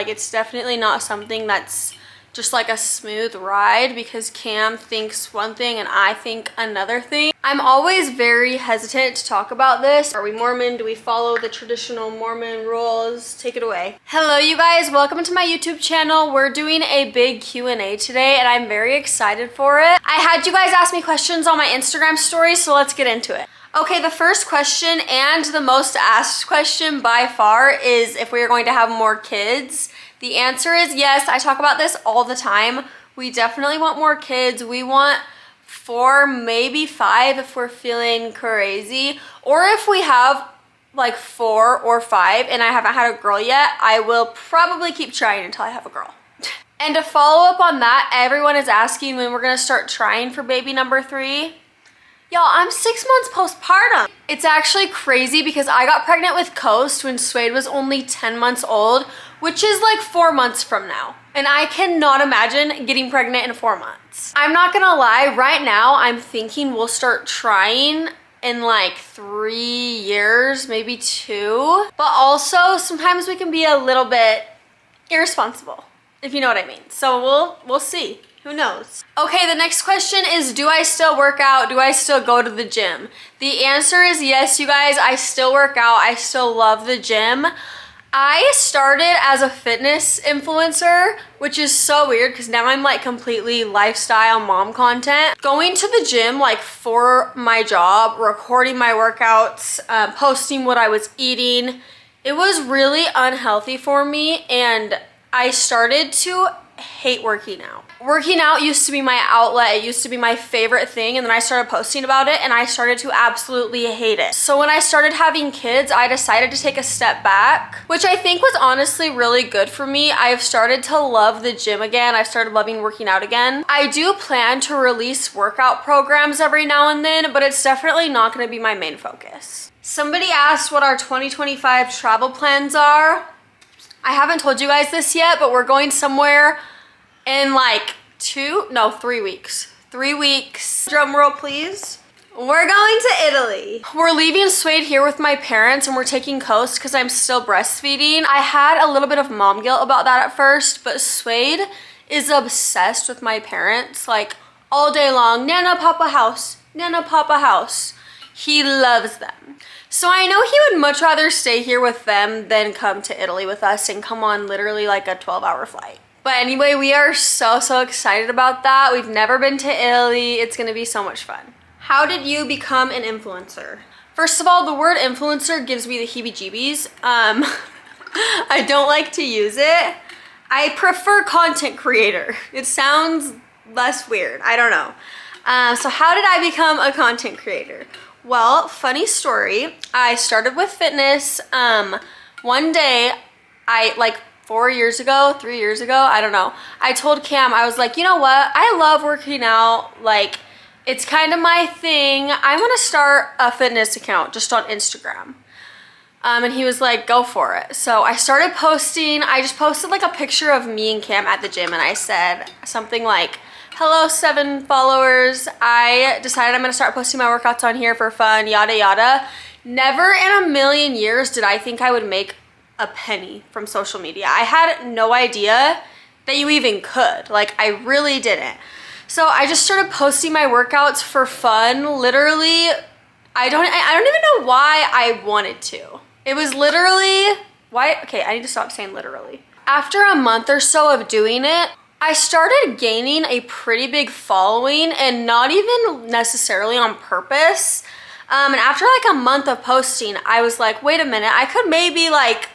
Like, it's definitely not something that's just like a smooth ride because Cam thinks one thing and I think another thing. I'm always very hesitant to talk about this. Are we Mormon? Do we follow the traditional Mormon rules? Take it away. Hello, you guys. Welcome to my YouTube channel. We're doing a big Q&A today and I'm very excited for it. I had you guys ask me questions on my Instagram story, so let's get into it. Okay, the first question and the most asked question by far is if we are going to have more kids. The answer is yes. I talk about this all the time. We definitely want more kids. We want 4, maybe 5 if we're feeling crazy. Or if we have like 4 or 5 and I haven't had a girl yet, I will probably keep trying until I have a girl. And to follow up on that, everyone is asking when we're gonna start trying for baby number 3. Y'all, I'm 6 months postpartum. It's actually crazy because I got pregnant with Coast when Suede was only 10 months old, which is like 4 months from now. And I cannot imagine getting pregnant in 4 months. I'm not gonna lie, right now I'm thinking we'll start trying in like 3 years, maybe 2. But also sometimes we can be a little bit irresponsible, if you know what I mean. So we'll see. Who knows? Okay, the next question is, do I still work out? Do I still go to the gym? The answer is yes, you guys. I still work out. I still love the gym. I started as a fitness influencer, which is so weird because now I'm like completely lifestyle mom content. Going to the gym like for my job, recording my workouts, posting what I was eating. It was really unhealthy for me and I started to hate working out. Working out used to be my outlet. It used to be my favorite thing, and then I started posting about it and I started to absolutely hate it. So when I started having kids, I decided to take a step back, which I think was honestly really good for me. I've started to love the gym again. I started loving working out again. I do plan to release workout programs every now and then, but it's definitely not going to be my main focus. Somebody asked what our 2025 travel plans are. I haven't told you guys this yet, but we're going somewhere in like 3 weeks. 3 weeks. Drum roll, please. We're going to Italy. We're leaving Suede here with my parents and we're taking Coast because I'm still breastfeeding. I had a little bit of mom guilt about that at first, but Suede is obsessed with my parents, like all day long. Nana, Papa house. Nana, Papa house. He loves them. So I know he would much rather stay here with them than come to Italy with us and come on literally like a 12-hour flight. But anyway, we are so excited about that. We've never been to Italy. It's gonna be so much fun. How did you become an influencer? First of all, the word influencer gives me the heebie-jeebies. I don't like to use it. I prefer content creator. It sounds less weird. I don't know. So how did I become a content creator? Well, funny story. I started with fitness. One day, 3 years ago, I don't know. I told Cam, I was like, you know what? I love working out. Like, it's kind of my thing. I'm gonna start a fitness account just on Instagram. And he was like, go for it. So I started posting. I just posted like a picture of me and Cam at the gym and I said something like, hello 7 followers. I decided I'm gonna start posting my workouts on here for fun, yada yada. Never in a million years did I think I would make a penny from social media. I had no idea that you even could. Like, I really didn't. So I just started posting my workouts for fun. Literally, I don't even know why I wanted to. It was literally, okay, I need to stop saying literally. After a month or so of doing it, I started gaining a pretty big following and not even necessarily on purpose. And after like a month of posting, I was like, wait a minute, I could maybe like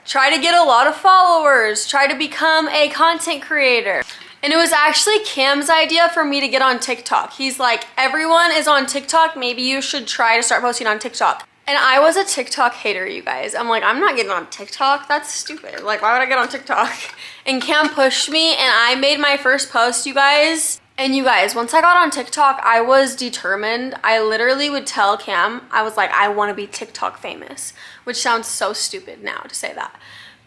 try to get a lot of followers, try to become a content creator. And it was actually Cam's idea for me to get on TikTok. He's like, everyone is on TikTok, maybe you should try to start posting on TikTok. And I was a TikTok hater, you guys. I'm like, I'm not getting on TikTok, that's stupid. Like, why would I get on TikTok? And Cam pushed me and I made my first post, you guys. And you guys, once I got on TikTok, I was determined. I literally would tell Cam, I was like, I want to be TikTok famous, which sounds so stupid now to say that.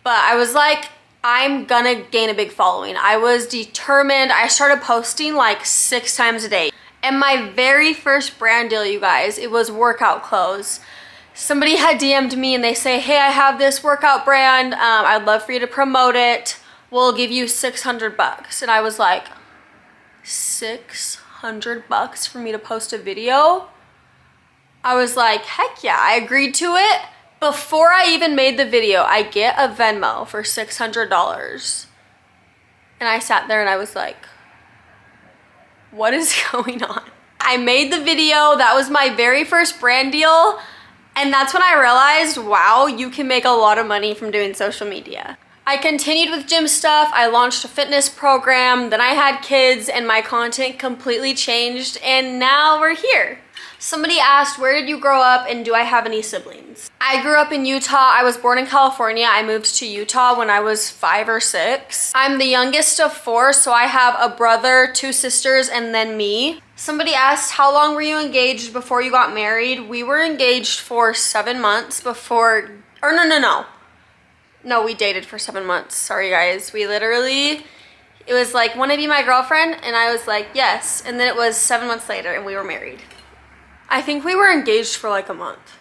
But I was like, I'm gonna gain a big following. I was determined. I started posting like 6 times a day. And my very first brand deal, you guys, it was workout clothes. somebody had DM'd me and they say, hey, I have this workout brand. I'd love for you to promote it. We'll give you 600 bucks. And I was like, 600 bucks for me to post a video? I was like, heck yeah, I agreed to it. Before I even made the video, I get a Venmo for $600. And I sat there and I was like, what is going on? I made the video. That was my very first brand deal. And that's when I realized, wow, you can make a lot of money from doing social media. I continued with gym stuff. I launched a fitness program. Then I had kids and my content completely changed. And now we're here. Somebody asked, where did you grow up and do I have any siblings? I grew up in Utah. I was born in California. I moved to Utah when I was 5 or 6. I'm the youngest of 4, so I have a brother, 2 sisters, and then me. Somebody asked, how long were you engaged before you got married? We were engaged for 7 months before, or no. No, we dated for 7 months. Sorry guys. We literally, it was like, wanna be my girlfriend? And I was like, yes. And then it was 7 months later and we were married. I think we were engaged for like a month.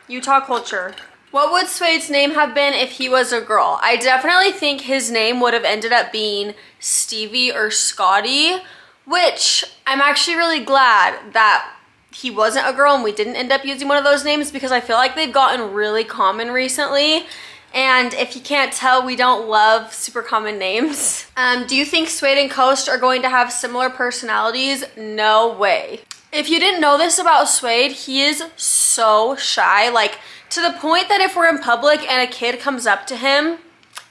Utah culture. What would Swade's name have been if he was a girl? I definitely think his name would have ended up being Stevie or Scotty, which I'm actually really glad that he wasn't a girl and we didn't end up using one of those names, because I feel like they've gotten really common recently. And if you can't tell, we don't love super common names. Do you think Swade and Coast are going to have similar personalities? No way. If you didn't know this about Swade, he is so shy, like to the point that if we're in public and a kid comes up to him,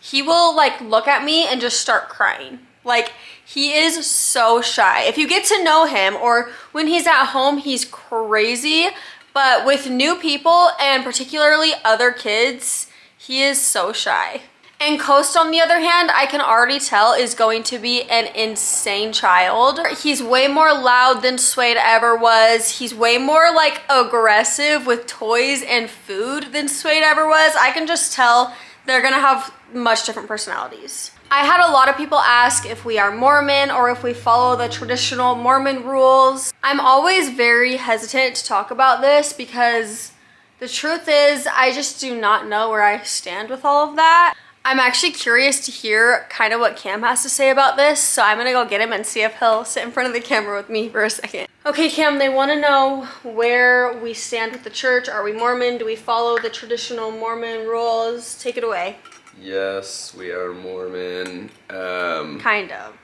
he will like look at me and just start crying. Like, he is so shy. If you get to know him, or when he's at home, he's crazy, but with new people and particularly other kids, he is so shy. And Coast, on the other hand, I can already tell is going to be an insane child. He's way more loud than Swade ever was. He's way more like aggressive with toys and food than Swade ever was. I can just tell they're gonna have much different personalities. I had a lot of people ask if we are Mormon or if we follow the traditional Mormon rules. I'm always very hesitant to talk about this because the truth is I just do not know where I stand with all of that. I'm actually curious to hear kind of what Cam has to say about this, so I'm gonna go get him and see if he'll sit in front of the camera with me for a second. Okay, Cam, they wanna know where we stand with the church. Are we Mormon? Do we follow the traditional Mormon rules? Take it away. Yes, we are Mormon. Kind of.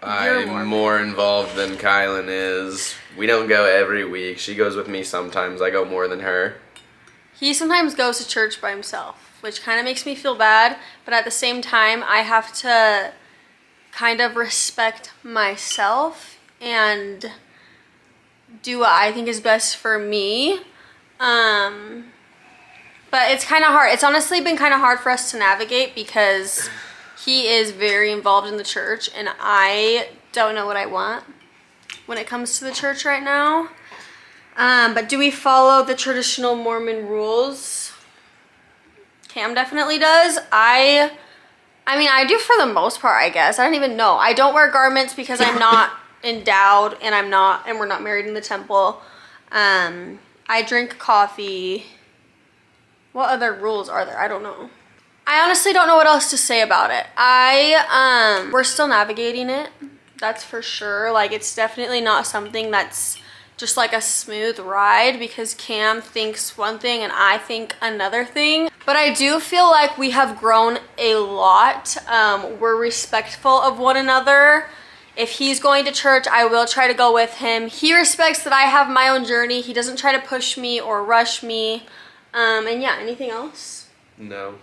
I'm more involved than Kylan is. We don't go every week. She goes with me sometimes. I go more than her. He sometimes goes to church by himself, which kind of makes me feel bad, but at the same time, I have to kind of respect myself and do what I think is best for me. But it's kind of hard. It's honestly been kind of hard for us to navigate because he is very involved in the church and I don't know what I want when it comes to the church right now. But do we follow the traditional Mormon rules? Cam definitely does. I mean, I do for the most part, I guess. I don't even know. I don't wear garments because I'm not endowed and we're not married in the temple. I drink coffee. What other rules are there? I don't know. I honestly don't know what else to say about it. We're still navigating it. That's for sure. Like, it's definitely not something that's just like a smooth ride because Cam thinks one thing and I think another thing. But I do feel like we have grown a lot. We're respectful of one another. If he's going to church, I will try to go with him. He respects that I have my own journey. He doesn't try to push me or rush me. And yeah, anything else? No.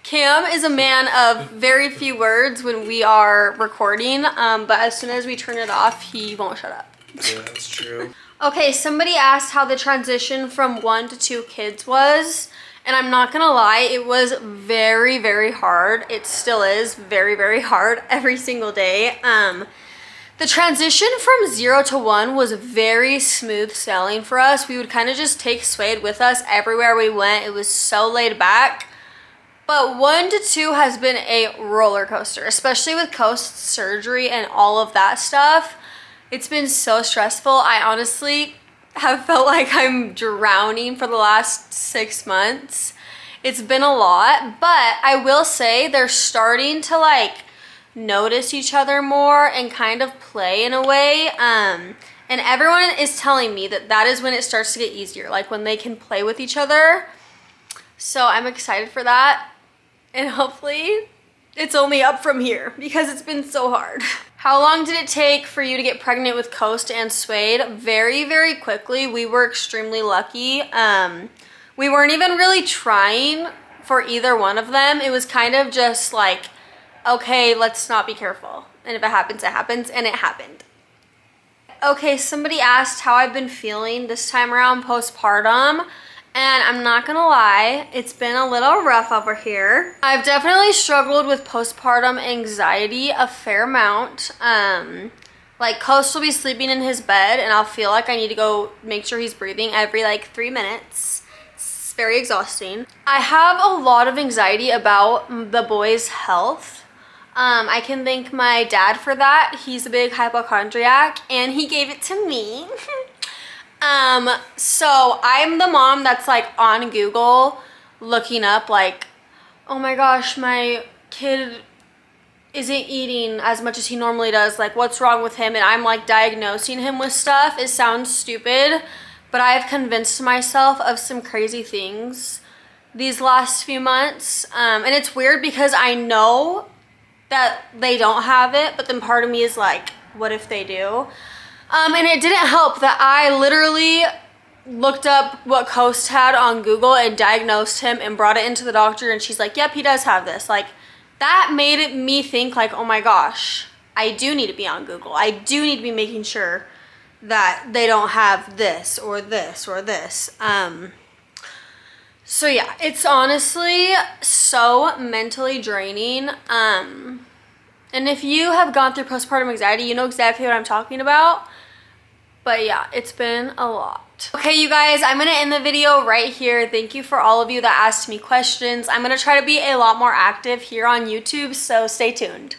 Cam is a man of very few words when we are recording, but as soon as we turn it off, he won't shut up. Yeah, that's true. Okay, somebody asked how the transition from 1 to 2 kids was, and I'm not gonna lie, it was very, very hard. It still is very, very hard every single day. The transition from 0 to 1 was very smooth sailing for us. We would kind of just take Swade with us everywhere we went. It was so laid back. But 1 to 2 has been a roller coaster, especially with Coast's surgery and all of that stuff. It's been so stressful. I honestly have felt like I'm drowning for the last 6 months. It's been a lot, but I will say they're starting to like notice each other more and kind of play in a way. And everyone is telling me that that is when it starts to get easier, like when they can play with each other. So I'm excited for that. And hopefully it's only up from here because it's been so hard. How long did it take for you to get pregnant with Coast and Suede? Very, very quickly. We were extremely lucky. We weren't even really trying for either one of them. It was kind of just like, okay, let's not be careful. And if it happens, it happens, and it happened. Okay, somebody asked how I've been feeling this time around postpartum. And I'm not gonna lie, it's been a little rough over here. I've definitely struggled with postpartum anxiety a fair amount. Like Coast will be sleeping in his bed and I'll feel like I need to go make sure he's breathing every like 3 minutes. It's very exhausting. I have a lot of anxiety about the boy's health. I can thank my dad for that. He's a big hypochondriac and he gave it to me. So I'm the mom that's like on Google looking up like, oh my gosh, my kid isn't eating as much as he normally does. Like, what's wrong with him? And I'm like diagnosing him with stuff. It sounds stupid, but I've convinced myself of some crazy things these last few months. And it's weird because I know that they don't have it, but then part of me is like, what if they do? And it didn't help that I literally looked up what Coast had on Google and diagnosed him and brought it into the doctor and she's like, yep, he does have this. Like, that made me think like, oh my gosh, I do need to be on Google. I do need to be making sure that they don't have this or this or this. So yeah, it's honestly so mentally draining. And if you have gone through postpartum anxiety, you know exactly what I'm talking about. But yeah, it's been a lot. Okay, you guys, I'm gonna end the video right here. Thank you for all of you that asked me questions. I'm gonna try to be a lot more active here on YouTube, so stay tuned.